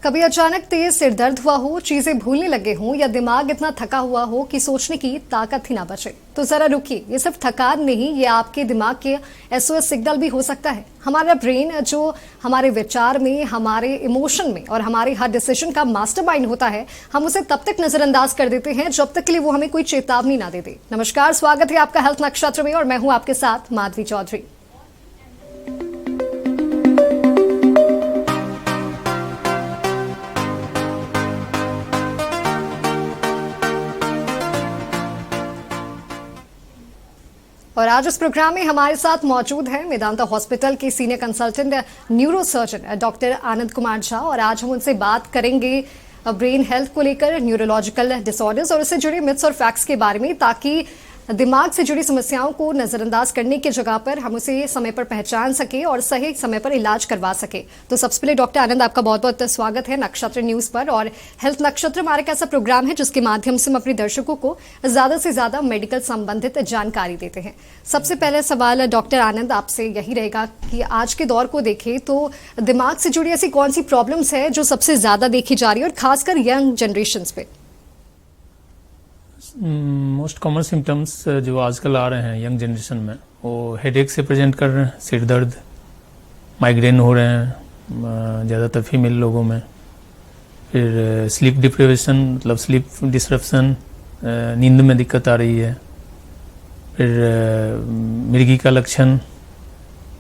कभी अचानक तेज सिर दर्द हुआ हो, चीजें भूलने लगे हों या दिमाग इतना थका हुआ हो कि सोचने की ताकत ही ना बचे, तो जरा रुकिए। ये सिर्फ थकान नहीं, ये आपके दिमाग के एसओएस सिग्नल भी हो सकता है। हमारा ब्रेन जो हमारे विचार में, हमारे इमोशन में और हमारे हर डिसीजन का मास्टरमाइंड होता है, हम उसे तब तक नजरअंदाज कर देते हैं जब तक के लिए वो हमें कोई चेतावनी ना दे दे। नमस्कार, स्वागत है आपका हेल्थ नक्षत्र में और मैं हूं आपके साथ माधवी चौधरी। और आज इस प्रोग्राम में हमारे साथ मौजूद हैं मेदांता हॉस्पिटल के senior consultant neuro surgeon doctor Anand Kumar Jha. और आज हम उनसे बात करेंगे ब्रेन हेल्थ को लेकर, न्यूरोलॉजिकल डिसऑर्डर्स और उससे जुड़े मिथ्स और फैक्ट्स के बारे में, ताकि दिमाग से जुड़ी समस्याओं को नजरअंदाज करने की जगह पर हम उसे समय पर पहचान सके और सही समय पर इलाज करवा सके। तो सबसे पहले डॉक्टर आनंद, आपका बहुत बहुत स्वागत है नक्षत्र न्यूज पर। और हेल्थ नक्षत्र हमारा एक ऐसा प्रोग्राम है जिसके माध्यम से हम अपने दर्शकों को ज्यादा से ज्यादा मेडिकल संबंधित जानकारी देते हैं। सबसे पहले सवाल डॉक्टर आनंद आपसे यही रहेगा कि आज के दौर को देखें तो दिमाग से जुड़ी ऐसी कौन सी प्रॉब्लम्स है जो सबसे ज्यादा देखी जा रही है और खासकर यंग जनरेशन पे? मोस्ट कॉमन सिम्टम्स जो आजकल आ रहे हैं यंग जनरेशन में, वो हेडेक से प्रेजेंट कर रहे हैं, सिर दर्द, माइग्रेन हो रहे हैं ज़्यादातर फीमेल लोगों में। फिर स्लीप डिप्रिवेशन, मतलब स्लीप डिसरप्शन, नींद में दिक्कत आ रही है। फिर मिर्गी का लक्षण,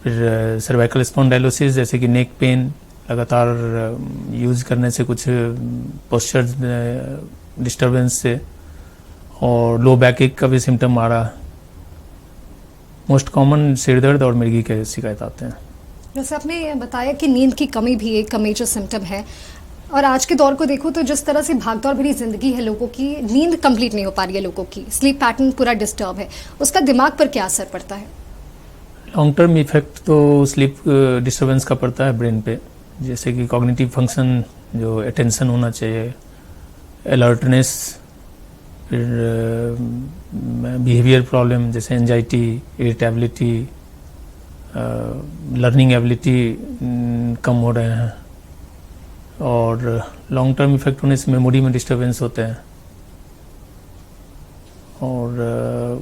फिर सर्वाइकल स्पॉन्डाइलोसिस जैसे कि नेक पेन, लगातार यूज़ करने से कुछ पोस्चर डिस्टर्बेंस से, और लो बैक एक का भी सिम्टम आ रहा है। मोस्ट कॉमन सिर दर्द और मिर्गी के शिकायत आते हैं। जैसे आपने बताया कि नींद की कमी भी एक मेजर सिम्टम है, और आज के दौर को देखो तो जिस तरह से भागदौड़ भरी जिंदगी है लोगों की, नींद कंप्लीट नहीं हो पा रही है लोगों की, स्लीप पैटर्न पूरा डिस्टर्ब है, उसका दिमाग पर क्या असर पड़ता है? लॉन्ग टर्म इफेक्ट तो स्लीप डिस्टर्बेंस का पड़ता है ब्रेन पे, जैसे कि कॉग्निटिव फंक्शन, जो अटेंशन होना चाहिए, अलर्टनेस, फिर बिहेवियर प्रॉब्लम जैसे एंजाइटी, इरिटेबिलिटी, लर्निंग एबिलिटी कम हो रहे हैं। और लॉन्ग टर्म इफेक्ट होने से मेमोरी में डिस्टर्बेंस होते हैं। और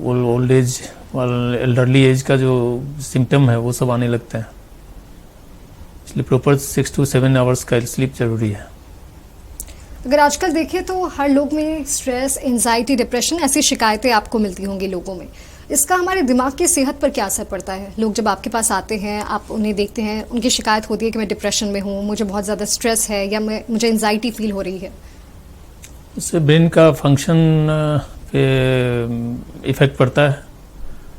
ओल्ड एज और एल्डरली एज का जो सिम्टम है वो सब आने लगते हैं। इसलिए प्रॉपर 6 to 7 आवर्स का स्लीप जरूरी है। अगर आजकल देखें तो हर लोग में स्ट्रेस, एंजाइटी, डिप्रेशन ऐसी शिकायतें आपको मिलती होंगी लोगों में। इसका हमारे दिमाग की सेहत पर क्या असर पड़ता है? लोग जब आपके पास आते हैं, आप उन्हें देखते हैं, उनकी शिकायत होती है कि मैं डिप्रेशन में हूँ, मुझे बहुत ज़्यादा स्ट्रेस है या मुझे एंजाइटी फील हो रही है। इससे ब्रेन का फंक्शन पे इफेक्ट पड़ता है।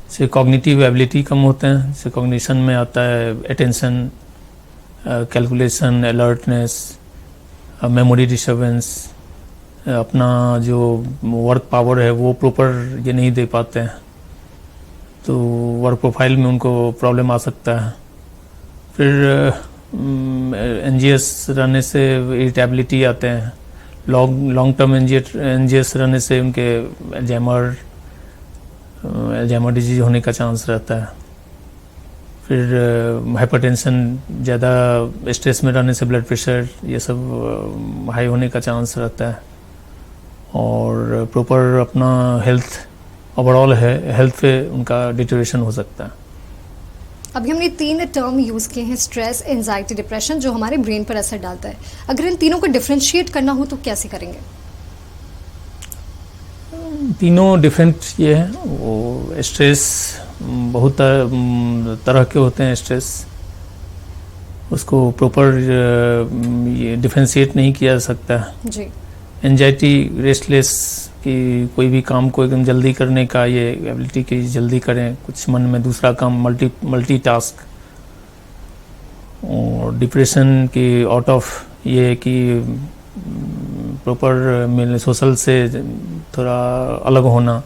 इससे कॉग्निटिव एबिलिटी कम होते हैं। इससे कॉग्निशन में आता है attention, calculation, alertness, memory disturbance, अपना जो वर्क पावर है वो प्रॉपर ये नहीं दे पाते हैं, तो वर्क प्रोफाइल में उनको प्रॉब्लम आ सकता है। फिर एनजीएस रहने से इरिटेबिलिटी आते हैं। लॉन्ग टर्म एनजीएस रहने से उनके अल्जाइमर डिजीज होने का चांस रहता है। फिर हाइपरटेंशन, ज़्यादा स्ट्रेस में रहने से ब्लड प्रेशर ये सब हाई होने का चांस रहता है। और प्रॉपर अपना हेल्थ ओवरऑल हेल्थ पे उनका डिटेरियोरेशन हो सकता है। अभी हमने 3 टर्म यूज़ किए हैं, स्ट्रेस, एंजाइटी, डिप्रेशन, जो हमारे ब्रेन पर असर डालता है। अगर इन तीनों को डिफ्रेंशिएट करना हो तो कैसे करेंगे? तीनों डिफरेंट ये हैं। वो स्ट्रेस बहुत तरह के होते हैं। स्ट्रेस उसको प्रॉपर ये डिफरेंशिएट नहीं किया जा सकता जी। एंजाइटी, रेस्टलेस, कि कोई भी काम को एकदम जल्दी करने का ये एबिलिटी कि जल्दी करें, कुछ मन में दूसरा काम, मल्टीटास्क। और डिप्रेशन की आउट ऑफ ये कि प्रॉपर सोशल से थोड़ा अलग होना,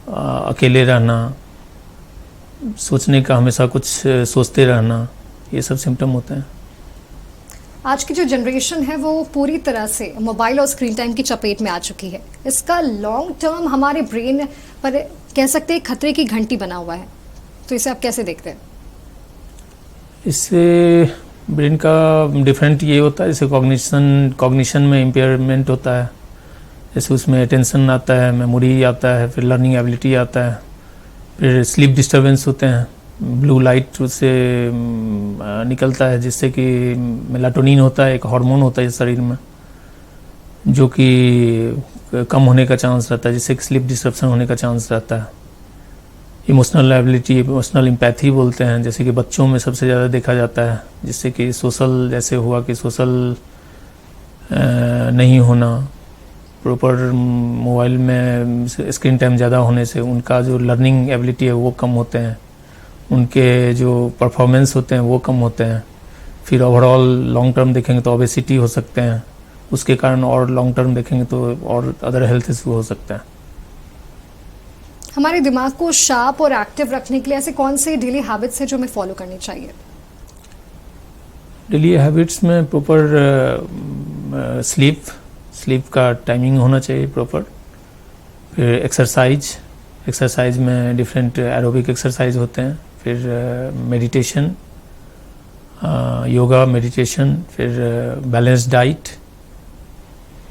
अकेले रहना, सोचने का हमेशा कुछ सोचते रहना, ये सब सिम्टम होते हैं। आज की जो जनरेशन है वो पूरी तरह से मोबाइल और स्क्रीन टाइम की चपेट में आ चुकी है। इसका लॉन्ग टर्म हमारे ब्रेन पर कह सकते हैं खतरे की घंटी बना हुआ है, तो इसे आप कैसे देखते हैं? इससे ब्रेन का डिफरेंट ये होता है, जैसे कॉग्निशन में इम्पेयरमेंट होता है, जैसे उसमें अटेंशन आता है, मेमोरी आता है, फिर लर्निंग एबिलिटी आता है, फिर स्लीप डिस्टर्बेंस होते हैं, ब्लू लाइट उससे निकलता है जिससे कि मेलाटोनिन होता है, एक हार्मोन होता है शरीर में जो कि कम होने का चांस रहता है, जिससे कि स्लीप डिस्टर्बन होने का चांस रहता है। इमोशनल एबिलिटी, इमोशनल एम्पैथी बोलते हैं, जैसे कि बच्चों में सबसे ज़्यादा देखा जाता है, जिससे कि सोशल, जैसे हुआ कि सोशल नहीं होना, प्रॉपर मोबाइल में स्क्रीन टाइम ज़्यादा होने से उनका जो लर्निंग एबिलिटी है वो कम होते हैं, उनके जो परफॉर्मेंस होते हैं वो कम होते हैं। फिर ओवरऑल लॉन्ग टर्म देखेंगे तो ओबेसिटी हो सकते हैं उसके कारण, और लॉन्ग टर्म देखेंगे तो और अदर हेल्थ इशू हो सकता है। हमारे दिमाग को शार्प और एक्टिव रखने के लिए ऐसे कौन से डेली हैबिट्स हैं जो हमें फॉलो करनी चाहिए? डेली हैबिट्स में प्रॉपर स्लीप का टाइमिंग होना चाहिए प्रॉपर। फिर एक्सरसाइज में डिफरेंट एरोबिक एक्सरसाइज होते हैं। फिर मेडिटेशन, योगा, मेडिटेशन, फिर बैलेंस डाइट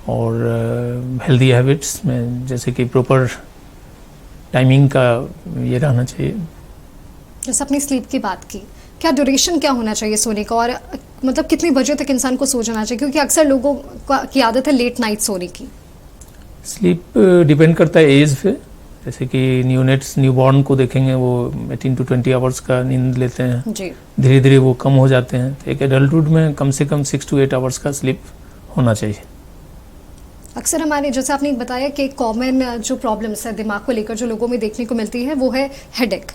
और हेल्दी हैबिट्स में जैसे कि प्रॉपर टाइमिंग का ये रहना चाहिए। जैसे अपनी स्लीप की बात की, क्या ड्यूरेशन क्या होना चाहिए सोने का, और मतलब कितनी बजे तक इंसान को सो जाना चाहिए, क्योंकि अक्सर लोगों की आदत है लेट नाइट सोने की? स्लीप डिपेंड करता है एज पे, जैसे कि न्यूबॉर्न को देखेंगे वो 18 to 20 आवर्स का नींद लेते हैं जी। धीरे धीरे वो कम हो जाते हैं। तो एक एडल्टहुड में कम से कम 6 to 8 आवर्स का स्लीप होना चाहिए। अक्सर हमारे, जैसे आपने बताया कि कॉमन जो प्रॉब्लम्स है दिमाग को लेकर जो लोगों में देखने को मिलती है वो है हेडेक।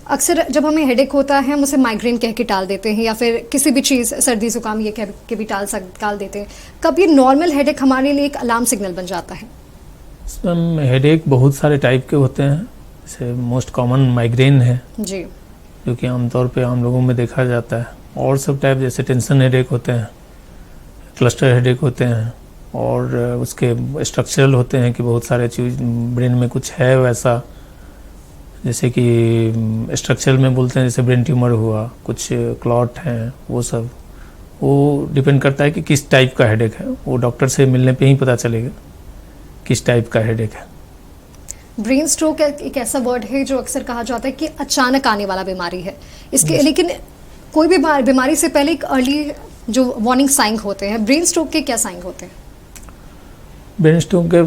अक्सर जब हमें हेडेक होता है हम उसे माइग्रेन कह के टाल देते हैं, या फिर किसी भी चीज़, सर्दी जुकाम ये कह के भी टाल देते हैं। कब ये नॉर्मल हेडेक हमारे लिए एक अलार्म सिग्नल बन जाता है? हेडेक बहुत सारे टाइप के होते हैं, जैसे मोस्ट कॉमन माइग्रेन है जी, जो कि आमतौर पे आम लोगों में देखा जाता है। और सब टाइप जैसे टेंशन हेडेक होते हैं, क्लस्टर हेडेक होते हैं, और उसके स्ट्रक्चरल होते हैं कि बहुत सारे चीज़ ब्रेन में कुछ है वैसा, जैसे कि स्ट्रक्चरल में बोलते हैं जैसे ब्रेन ट्यूमर हुआ, कुछ क्लॉट हैं, वो सब। वो डिपेंड करता है कि किस टाइप का हेडेक है, वो डॉक्टर से मिलने पे ही पता चलेगा किस टाइप का हेडेक है। ब्रेन स्ट्रोक एक ऐसा वर्ड है जो अक्सर कहा जाता है कि अचानक आने वाला बीमारी है इसके, लेकिन कोई भी बीमारी से पहले एक अर्ली जो वार्निंग साइन होते हैं, ब्रेन स्ट्रोक के क्या साइन होते हैं? ब्रेन स्ट्रोक के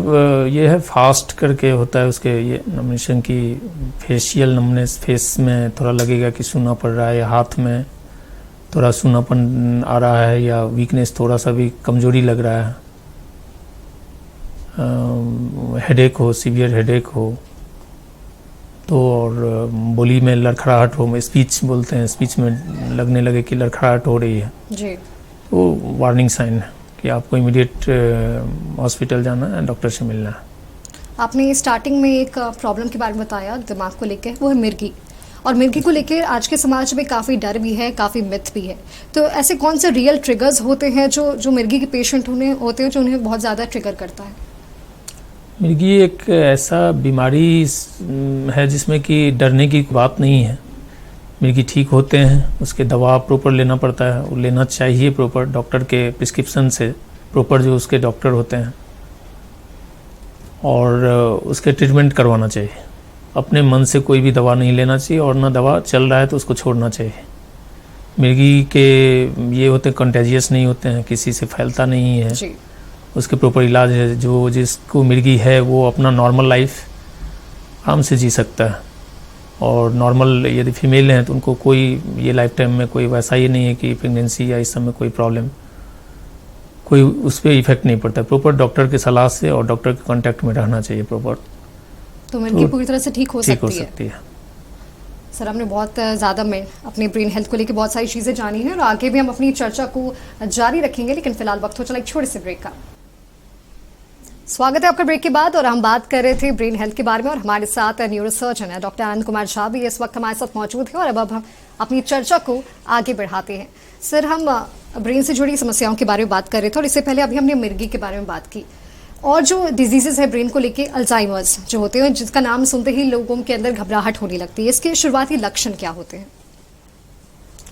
ये है फास्ट करके होता है, उसके ये नमनेशन की फेशियल नमनेस, फेस में थोड़ा लगेगा कि सूना पड़ रहा है, या हाथ में थोड़ा सूनापन आ रहा है, या वीकनेस, थोड़ा सा भी कमजोरी लग रहा है, हेडेक हो, सीवियर हेडेक हो तो, और बोली में लड़खड़ाहट हो, स्पीच बोलते हैं, स्पीच में लगने लगे कि लड़खड़ाहट हो रही है जी, तो वार्निंग साइन है कि आपको इमीडिएट हॉस्पिटल जाना है, डॉक्टर से मिलना है। आपने स्टार्टिंग में एक प्रॉब्लम के बारे में बताया दिमाग को लेकर, वो है मिर्गी, और मिर्गी को लेकर आज के समाज में काफ़ी डर भी है, काफ़ी मिथ भी है। तो ऐसे कौन से रियल ट्रिगर्स होते हैं जो मिर्गी के पेशेंट होते हैं जो उन्हें बहुत ज़्यादा ट्रिगर करता है? मिर्गी एक ऐसा बीमारी है जिसमें कि डरने की बात नहीं है। मिर्गी ठीक होते हैं, उसके दवा प्रॉपर लेना पड़ता है, वो लेना चाहिए प्रॉपर डॉक्टर के प्रिस्क्रिप्शन से, प्रॉपर जो उसके डॉक्टर होते हैं, और उसके ट्रीटमेंट करवाना चाहिए। अपने मन से कोई भी दवा नहीं लेना चाहिए, और ना दवा चल रहा है तो उसको छोड़ना चाहिए। मिर्गी के ये होते हैं कंटेजियस नहीं होते हैं, किसी से फैलता नहीं है जी। उसके प्रॉपर इलाज है। जो जिसको मिर्गी है वो अपना नॉर्मल लाइफ आराम से जी सकता है, और नॉर्मल यदि फीमेल हैं तो उनको कोई ये लाइफ टाइम में कोई वैसा ही नहीं है कि प्रेगनेंसी या इस समय कोई प्रॉब्लम, कोई उस पर इफेक्ट नहीं पड़ता। प्रॉपर डॉक्टर की सलाह से और डॉक्टर के कांटेक्ट में रहना चाहिए प्रॉपर, तो मिर्गी पूरी तरह से ठीक हो सकती है। सर, हमने बहुत ज़्यादा में अपने ब्रेन हेल्थ को लेकर बहुत सारी चीज़ें जानी हैं, और आगे भी हम अपनी चर्चा को जारी रखेंगे, लेकिन फिलहाल वक्त हो चला एक छोटे से ब्रेक का। स्वागत है आपका ब्रेक के बाद, और हम बात कर रहे थे ब्रेन हेल्थ के बारे में, और हमारे साथ न्यूरो सर्जन है डॉक्टर आनंद कुमार झा भी इस वक्त हमारे साथ मौजूद है। और अब हम अपनी चर्चा को आगे बढ़ाते हैं। सर, हम ब्रेन से जुड़ी समस्याओं के बारे में बात कर रहे थे, और इससे पहले अभी हमने मिर्गी के बारे में बात की, और जो डिजीजेस है ब्रेन को लेके, अल्जाइमर्स जो होते हैं, जिसका नाम सुनते ही लोगों के अंदर घबराहट होने लगती है, इसके शुरुआती लक्षण क्या होते हैं?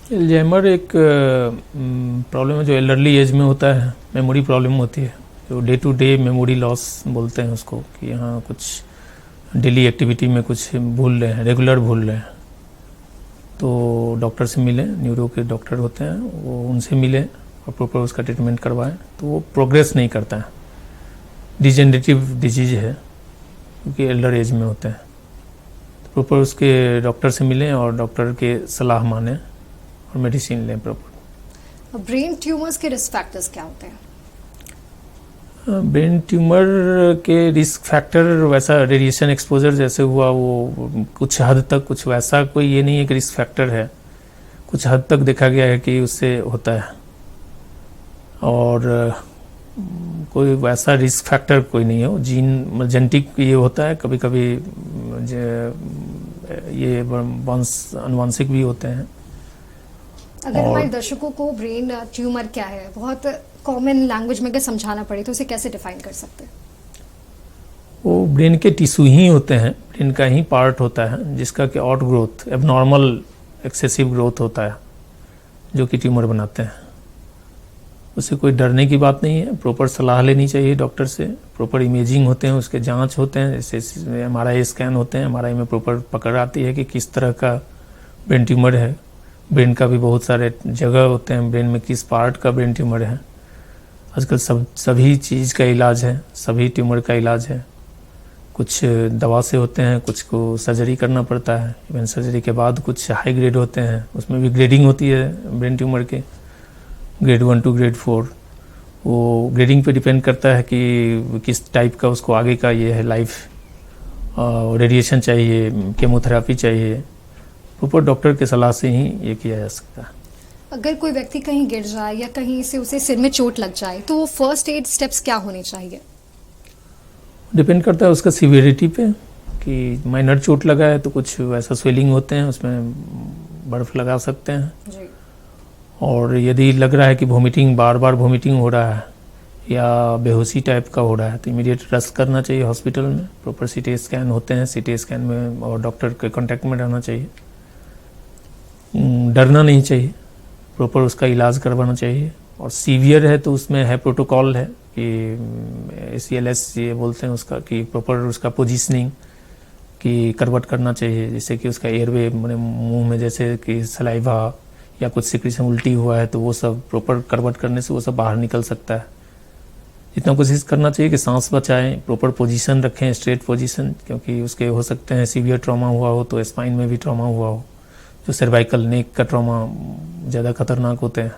एल्जाइमर एक प्रॉब्लम है जो एल्डरली एज में होता है, मेमोरी प्रॉब्लम होती है, जो day to day memory loss बोलते हैं उसको, कि यहाँ कुछ डेली एक्टिविटी में कुछ भूल रहे हैं, रेगुलर भूल रहे हैं। तो डॉक्टर से मिले, न्यूरो के डॉक्टर होते हैं, वो उनसे मिले और प्रॉपर उसका ट्रीटमेंट करवाएं, तो वो प्रोग्रेस नहीं करता है। डिजेनरेटिव डिजीज है क्योंकि एल्डर एज में होते हैं। तो प्रॉपर उसके डॉक्टर से मिलें और डॉक्टर के सलाह माने और मेडिसिन लें प्रॉपर। ब्रेन ट्यूमर्स के रिस्क फैक्टर्स क्या होते हैं? ब्रेन ट्यूमर के रिस्क फैक्टर वैसा रेडिएशन एक्सपोजर जैसे हुआ वो कुछ हद तक, कुछ वैसा कोई ये नहीं है कि रिस्क फैक्टर है, कुछ हद तक देखा गया है कि उससे होता है, और कोई वैसा रिस्क फैक्टर कोई नहीं है। जीन जेनेटिक ये होता है, कभी कभी ये अनुवांशिक भी होते हैं। अगर हमारे दर्शकों को ब्रेन ट्यूमर क्या है बहुत कॉमन लैंग्वेज में अगर समझाना पड़े तो उसे कैसे डिफाइन कर सकते हैं? वो ब्रेन के टिश्यू ही होते हैं, ब्रेन का ही पार्ट होता है जिसका कि out growth, abnormal excessive growth होता है, जो कि ट्यूमर बनाते हैं। उससे कोई डरने की बात नहीं है, प्रॉपर सलाह लेनी चाहिए डॉक्टर से। प्रॉपर इमेजिंग होते हैं, उसके जांच होते हैं, जैसे MRI स्कैन होते हैं, MRI में प्रॉपर पकड़ आती है कि किस तरह का ब्रेन ट्यूमर है। ब्रेन का भी बहुत सारे जगह होते हैं, ब्रेन में किस पार्ट का ब्रेन ट्यूमर है। आजकल सभी चीज़ का इलाज है, सभी ट्यूमर का इलाज है। कुछ दवा से होते हैं, कुछ को सर्जरी करना पड़ता है। इवन सर्जरी के बाद कुछ हाई ग्रेड होते हैं, उसमें भी ग्रेडिंग होती है ब्रेन ट्यूमर के, ग्रेड 1 to ग्रेड 4। वो ग्रेडिंग पे डिपेंड करता है कि किस टाइप का उसको आगे का ये है लाइफ, रेडिएशन चाहिए, केमोथेरापी चाहिए। प्रॉपर डॉक्टर के सलाह से ही ये किया जा सकता है। अगर कोई व्यक्ति कहीं गिर जाए या कहीं से उसे सिर में चोट लग जाए तो फर्स्ट एड स्टेप्स क्या होने चाहिए? डिपेंड करता है उसका सीवियरिटी पे, कि माइनर चोट लगा है तो कुछ वैसा स्वेलिंग होते हैं, उसमें बर्फ लगा सकते हैं जी। और यदि लग रहा है कि वोमिटिंग, बार बार वोमिटिंग हो रहा है या बेहोशी टाइप का हो रहा है, तो इमीडिएट रश करना चाहिए हॉस्पिटल में। प्रॉपर CT स्कैन होते हैं, CT स्कैन में और डॉक्टर के कांटेक्ट में रहना चाहिए। डरना नहीं चाहिए, प्रॉपर उसका इलाज करवाना चाहिए। और सीवियर है तो उसमें है प्रोटोकॉल है कि ACLS ये बोलते हैं उसका, कि प्रॉपर उसका पोजीशनिंग की करवट करना चाहिए, जिससे कि उसका एयरवे, मैंने मुंह में जैसे कि सलाइवा या कुछ सिक्रीशन उल्टी हुआ है तो वो सब प्रॉपर करवट करने से वो सब बाहर निकल सकता है। जितना कोशिश करना चाहिए कि सांस बचाएं, प्रॉपर पोजीशन रखें, स्ट्रेट पोजीशन, क्योंकि उसके हो सकते हैं सीवियर ट्रॉमा हुआ हो तो स्पाइन में भी ट्रॉमा हुआ हो, जो सर्वाइकल नेक का ट्रॉमा ज़्यादा खतरनाक होते हैं।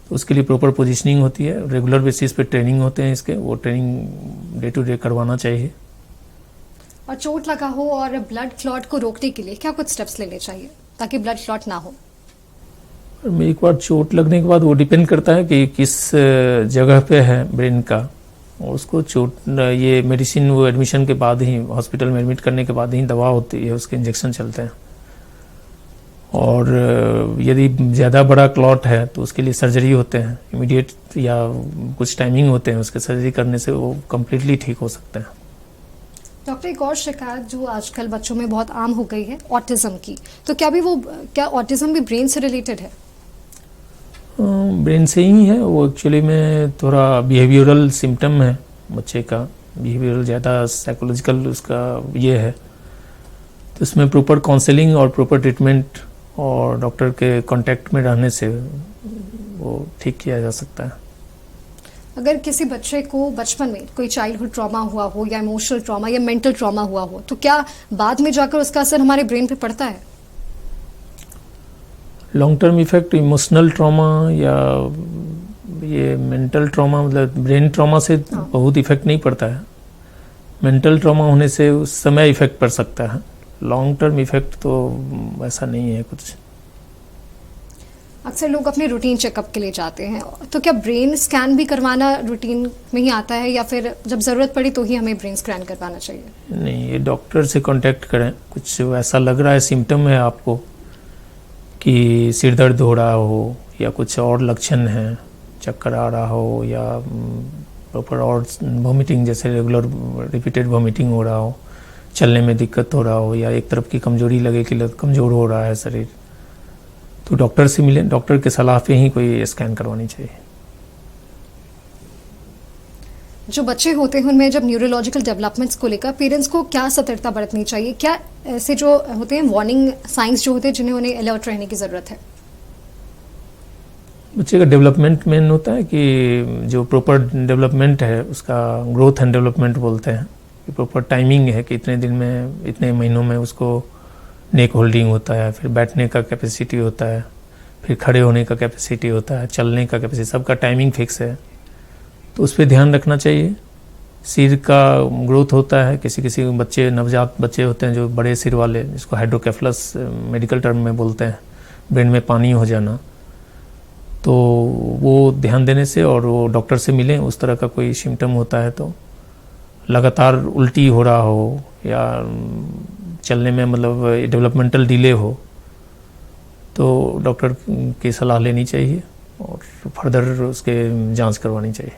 तो उसके लिए प्रॉपर पोजीशनिंग होती है, रेगुलर बेसिस पे ट्रेनिंग होते हैं इसके, वो ट्रेनिंग डे टू डे करवाना चाहिए। और चोट लगा हो और ब्लड क्लॉट को रोकने के लिए क्या कुछ स्टेप्स लेने चाहिए ताकि ब्लड क्लॉट ना हो? एक बार चोट लगने के बाद वो डिपेंड करता है कि किस जगह पे है ब्रेन का, और उसको चोट ये मेडिसिन वो एडमिशन के बाद ही, हॉस्पिटल में एडमिट करने के बाद ही दवा होती है, उसके इंजेक्शन चलते हैं। और यदि ज़्यादा बड़ा क्लॉट है तो उसके लिए सर्जरी होते हैं इमीडिएट, या कुछ टाइमिंग होते हैं उसके, सर्जरी करने से वो कम्प्लीटली ठीक हो सकते हैं। डॉक्टर, एक और शिकायत जो आजकल बच्चों में बहुत आम हो गई है ऑटिज्म की, तो क्या ऑटिज्म भी ब्रेन से रिलेटेड है? ब्रेन से ही है वो, एक्चुअली में थोड़ा बिहेवियरल सिम्टम है बच्चे का, बिहेवियरल ज़्यादा साइकोलॉजिकल उसका ये है। तो इसमें प्रॉपर काउंसलिंग और प्रॉपर ट्रीटमेंट और डॉक्टर के कांटेक्ट में रहने से वो ठीक किया जा सकता है। अगर किसी बच्चे को बचपन में कोई चाइल्डहुड ट्रॉमा हुआ हो या इमोशनल ट्रॉमा या मेंटल ट्रॉमा हुआ हो, तो क्या बाद में जाकर उसका असर हमारे ब्रेन पे पड़ता है? Long term effect emotional trauma या ये मेंटल ट्रॉमा, मतलब ब्रेन ट्रॉमा से बहुत इफेक्ट नहीं पड़ता है। मेंटल ट्रॉमा होने से उस समय इफेक्ट पड़ सकता है, लॉन्ग टर्म इफेक्ट तो ऐसा नहीं है कुछ। अक्सर लोग अपने रूटीन चेकअप के लिए जाते हैं, तो क्या ब्रेन स्कैन भी करवाना रूटीन में ही आता है या फिर जब ज़रूरत पड़ी तो ही हमें ब्रेन स्कैन करवाना चाहिए? नहीं, ये डॉक्टर से कांटेक्ट करें। कुछ ऐसा लग रहा है, सिम्टम है आपको कि सिर दर्द हो रहा हो या कुछ और लक्षण है, चक्कर आ रहा हो या प्रॉपर और वॉमिटिंग, जैसे रेगुलर रिपीटेड वॉमिटिंग हो रहा हो, चलने में दिक्कत हो रहा हो, या एक तरफ की कमजोरी लगे कि कमज़ोर हो रहा है शरीर, तो डॉक्टर से मिलें, डॉक्टर के सलाह पे ही कोई स्कैन करवानी चाहिए। जो बच्चे होते हैं उनमें जब न्यूरोलॉजिकल डेवलपमेंट्स को लेकर पेरेंट्स को क्या सतर्कता बरतनी चाहिए? क्या ऐसे जो होते हैं वार्निंग साइंस जो होते हैं जिन्हें उन्हें अलर्ट रहने की ज़रूरत है? बच्चे का डेवलपमेंट मेन होता है कि जो प्रॉपर डेवलपमेंट है उसका ग्रोथ एंड डेवलपमेंट बोलते हैं कि प्रॉपर टाइमिंग है कि इतने दिन में, इतने महीनों में उसको नेक होल्डिंग होता है, फिर बैठने का कैपेसिटी होता है, फिर खड़े होने का कैपेसिटी होता है, चलने का कैपेसिटी, सबका टाइमिंग फिक्स है। तो उस पर ध्यान रखना चाहिए। सिर का ग्रोथ होता है, किसी किसी बच्चे, नवजात बच्चे होते हैं जो बड़े सिर वाले, जिसको हाइड्रोकेफलस मेडिकल टर्म में बोलते हैं, ब्रेन में पानी हो जाना, तो वो ध्यान देने से, और वो डॉक्टर से मिलें। उस तरह का कोई सिम्टम होता है तो लगातार उल्टी हो रहा हो या चलने में मतलब डेवलपमेंटल डिले हो तो डॉक्टर की सलाह लेनी चाहिए और फर्दर उसके जांच करवानी चाहिए।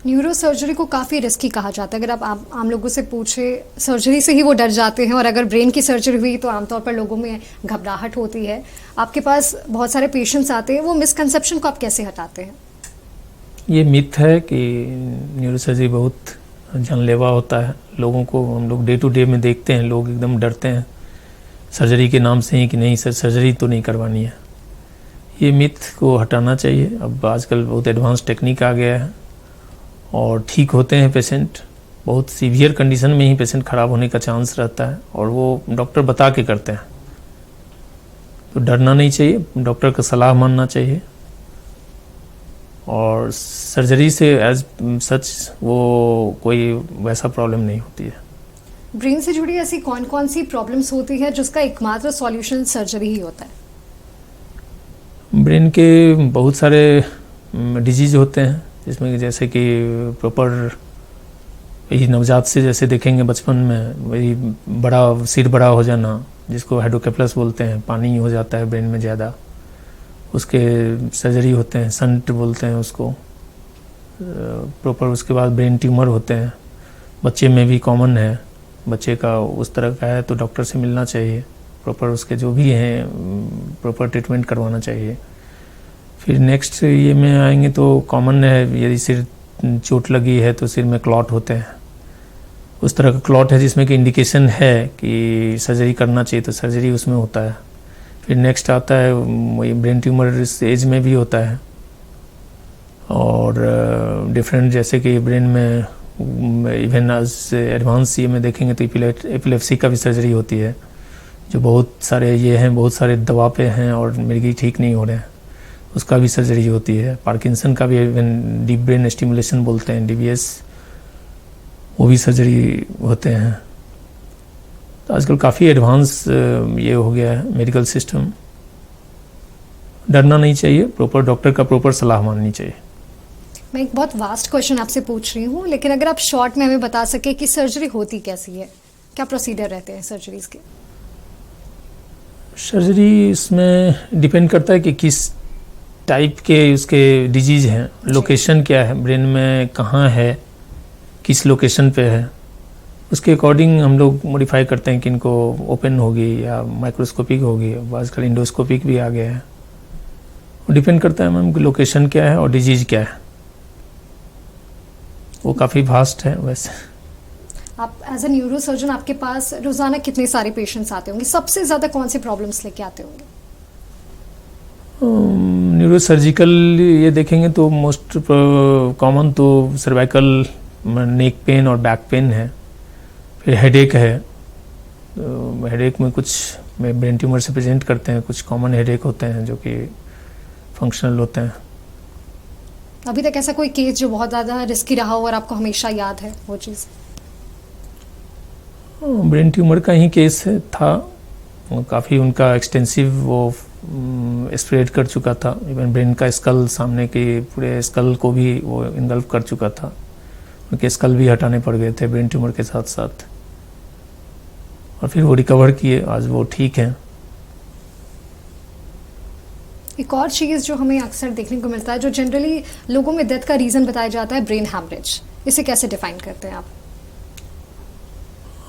न्यूरो सर्जरी को काफ़ी रिस्की कहा जाता है। अगर आप आम लोगों से पूछे, सर्जरी से ही वो डर जाते हैं, और अगर ब्रेन की सर्जरी हुई तो आमतौर पर लोगों में घबराहट होती है। आपके पास बहुत सारे पेशेंट्स आते हैं, वो मिसकंसेप्शन को आप कैसे हटाते हैं? ये मिथ है कि न्यूरो सर्जरी बहुत जानलेवा होता है। लोगों को हम लोग डे टू डे में देखते हैं, लोग एकदम डरते हैं सर्जरी के नाम से ही कि नहीं सर सर्जरी तो नहीं करवानी है। ये मिथ को हटाना चाहिए। अब आजकल बहुत एडवांस टेक्निक आ गया है और ठीक होते हैं पेशेंट। बहुत सीवियर कंडीशन में ही पेशेंट ख़राब होने का चांस रहता है और वो डॉक्टर बता के करते हैं। तो डरना नहीं चाहिए, डॉक्टर का सलाह मानना चाहिए, और सर्जरी से एज सच वो कोई वैसा प्रॉब्लम नहीं होती है। ब्रेन से जुड़ी ऐसी कौन कौन सी प्रॉब्लम्स होती है जिसका एकमात्र सॉल्यूशन सर्जरी ही होता है? ब्रेन के बहुत सारे डिजीज होते हैं, जिसमें जैसे कि प्रॉपर यही नवजात से जैसे देखेंगे बचपन में, वही बड़ा सिर बड़ा हो जाना, जिसको हाइड्रोकेफलस बोलते हैं, पानी हो जाता है ब्रेन में ज़्यादा, उसके सर्जरी होते हैं, संट बोलते हैं उसको प्रॉपर। उसके बाद ब्रेन ट्यूमर होते हैं, बच्चे में भी कॉमन है, बच्चे का उस तरह का है तो डॉक्टर से मिलना चाहिए, प्रॉपर उसके जो भी हैं प्रॉपर ट्रीटमेंट करवाना चाहिए। फिर नेक्स्ट ये में आएंगे तो कॉमन है, यदि सिर चोट लगी है तो सिर में क्लॉट होते हैं, उस तरह का क्लॉट है जिसमें कि इंडिकेशन है कि सर्जरी करना चाहिए तो सर्जरी उसमें होता है। फिर नेक्स्ट आता है वही ब्रेन ट्यूमर, इस एज में भी होता है, और डिफरेंट जैसे कि ब्रेन में इवन आज एडवांस ये में देखेंगे तो एपिलेप्सी का भी सर्जरी होती है, जो बहुत सारे ये हैं, बहुत सारे दवा पे हैं और मिर्गी ठीक नहीं हो रहे हैं, उसका भी सर्जरी होती है। पार्किंसन का भी इवन डीप ब्रेन स्टिमुलेशन बोलते हैं, DBS, वो भी सर्जरी होते हैं। तो आजकल काफ़ी एडवांस ये हो गया है मेडिकल सिस्टम। डरना नहीं चाहिए, प्रॉपर डॉक्टर का प्रॉपर सलाह माननी चाहिए। मैं एक बहुत वास्ट क्वेश्चन आपसे पूछ रही हूँ, लेकिन अगर आप शॉर्ट में हमें बता सके कि सर्जरी होती कैसी है, क्या प्रोसीजर रहते हैं सर्जरीज के? सर्जरी इसमें डिपेंड करता है कि किस टाइप के उसके डिजीज हैं, लोकेशन क्या है ब्रेन में, कहाँ है, किस लोकेशन पे है, उसके अकॉर्डिंग हम लोग मॉडिफाई करते हैं कि इनको ओपन होगी या माइक्रोस्कोपिक होगी। आजकल इंडोस्कोपिक भी आ गया है। वो डिपेंड करता है मैम कि लोकेशन क्या है और डिजीज क्या है, वो काफ़ी वास्ट है। वैसे आप एज ए न्यूरो सर्जन आपके पास रोजाना कितने सारे पेशेंट्स आते होंगे? सबसे ज़्यादा कौन सी प्रॉब्लम्स लेके आते होंगे? न्यूरो सर्जिकल ये देखेंगे तो मोस्ट कॉमन तो सर्वाइकल नेक पेन और बैक पेन है। फिर हेडेक है, हेडेक में कुछ ब्रेन ट्यूमर से प्रेजेंट करते हैं, कुछ कॉमन हेडेक होते हैं जो कि फंक्शनल होते हैं। अभी तक ऐसा कोई केस जो बहुत ज़्यादा रिस्की रहा हो और आपको हमेशा याद है वो चीज़? ब्रेन ट्यूमर का ही केस था, काफ़ी उनका एक्सटेंसिव वो स्प्रेड कर चुका था, इवन ब्रेन का स्कल, सामने के पूरे स्कल को भी वो इन्गल्फ कर चुका था, उनके स्कल भी हटाने पड़ गए थे ब्रेन ट्यूमर के साथ साथ, और फिर वो रिकवर किए, आज वो ठीक हैं। एक और चीज़ जो हमें अक्सर देखने को मिलता है, जो जनरली लोगों में डेथ का रीज़न बताया जाता है, ब्रेन हैमरेज, इसे कैसे डिफाइन करते हैं आप?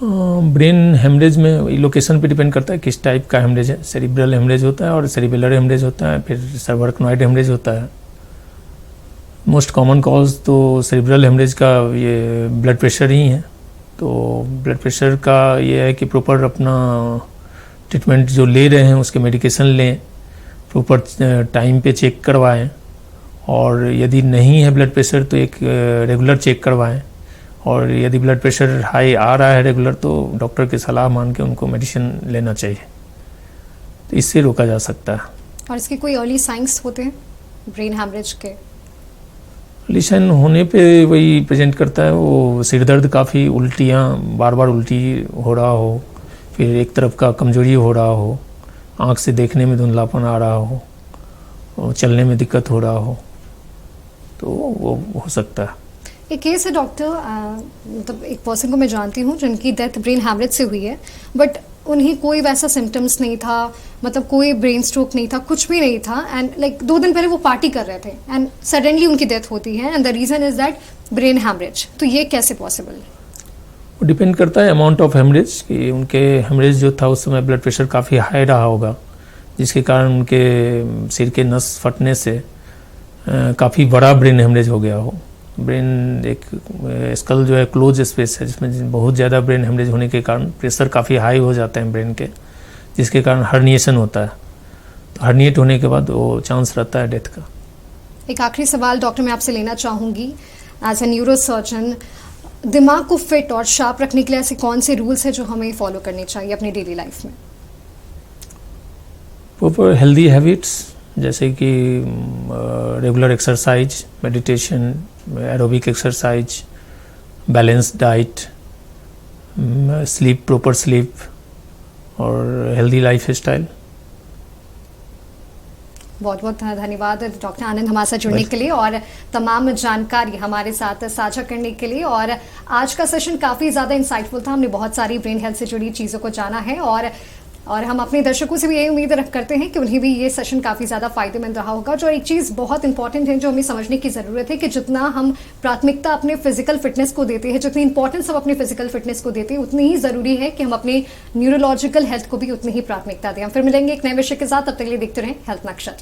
ब्रेन हेमरेज में लोकेशन पे डिपेंड करता है किस टाइप का हेमरेज है। सेरिब्रल हेमरेज होता है और सेरिबेलर हेमरेज होता है, फिर सर्वरकनॉइड हेमरेज होता है। मोस्ट कॉमन कॉज तो सेरिब्रल हेमरेज का ये ब्लड प्रेशर ही है। तो ब्लड प्रेशर का ये है कि प्रॉपर अपना ट्रीटमेंट जो ले रहे हैं उसके मेडिकेशन लें, प्रॉपर टाइम पे चेक करवाएं, और यदि नहीं है ब्लड प्रेशर तो एक रेगुलर चेक करवाएं, और यदि ब्लड प्रेशर हाई आ रहा है रेगुलर तो डॉक्टर की सलाह मान के उनको मेडिसिन लेना चाहिए। तो इससे रोका जा सकता है। और इसके कोई अर्ली साइंस होते हैं ब्रेन हैमरेज के? लिशन होने पे वही प्रेजेंट करता है, वो सिर दर्द, काफ़ी उल्टियाँ, बार बार उल्टी हो रहा हो, फिर एक तरफ का कमजोरी हो रहा हो, आँख से देखने में धुंधलापन आ रहा हो, और चलने में दिक्कत हो रहा हो, तो वो हो सकता है। एक केस है डॉक्टर, मतलब एक पर्सन को मैं जानती हूँ जिनकी डेथ ब्रेन हैमरेज से हुई है, बट उन्हें कोई वैसा सिम्टम्स नहीं था, मतलब कोई ब्रेन स्ट्रोक नहीं था, कुछ भी नहीं था, एंड लाइक 2 दिन पहले वो पार्टी कर रहे थे एंड सडनली उनकी डेथ होती है, and the reason is that brain haemorrhage. तो ये कैसे पॉसिबल? वो डिपेंड करता है अमाउंट ऑफ हेमरेज, कि उनके हेमरेज जो था उस समय ब्लड प्रेशर काफ़ी हाई रहा होगा, जिसके कारण उनके सिर के नस फटने से काफ़ी बड़ा ब्रेन हेमरेज हो गया हो। ब्रेन एक स्कल जो है क्लोज स्पेस है, जिसमें बहुत ज़्यादा ब्रेन हेमरेज होने के कारण प्रेशर काफ़ी हाई हो जाते हैं ब्रेन के, जिसके कारण हर्निएशन होता है। तो हर्निएट होने के बाद वो चांस रहता है डेथ का। एक आखिरी सवाल डॉक्टर मैं आपसे लेना चाहूँगी, एज ए न्यूरो सर्जन, दिमाग को फिट और शार्प रखने के लिए ऐसे कौन से रूल्स हैं जो हमें फॉलो करने चाहिए अपनी डेली लाइफ में? प्रॉपर हेल्दी हैबिट्स, जैसे कि regular exercise, meditation, aerobic exercise, balance diet, sleep, proper sleep, और हेल्दी लाइफ स्टाइल। बहुत बहुत धन्यवाद डॉक्टर आनंद हमारे साथ जुड़ने के लिए और तमाम जानकारी हमारे साथ साझा करने के लिए। और आज का सेशन काफ़ी ज़्यादा इंसाइटफुल था, हमने बहुत सारी ब्रेन हेल्थ से जुड़ी चीज़ों को जाना है, और हम अपने दर्शकों से भी यही उम्मीद करते हैं कि उन्हें भी ये सेशन काफ़ी ज़्यादा फायदेमंद रहा होगा। जो एक चीज़ बहुत इंपॉर्टेंट है जो हमें समझने की ज़रूरत है कि जितना हम प्राथमिकता अपने फिजिकल फिटनेस को देते हैं, जितनी इंपॉर्टेंस हम अपने फिजिकल फिटनेस को देते हैं, उतनी ही ज़रूरी है कि हम अपने न्यूरोलॉजिकल हेल्थ को भी उतनी ही प्राथमिकता दें। हम फिर मिलेंगे एक नए विषय के साथ, तब तक के लिए देखते रहें हेल्थ नक्शा।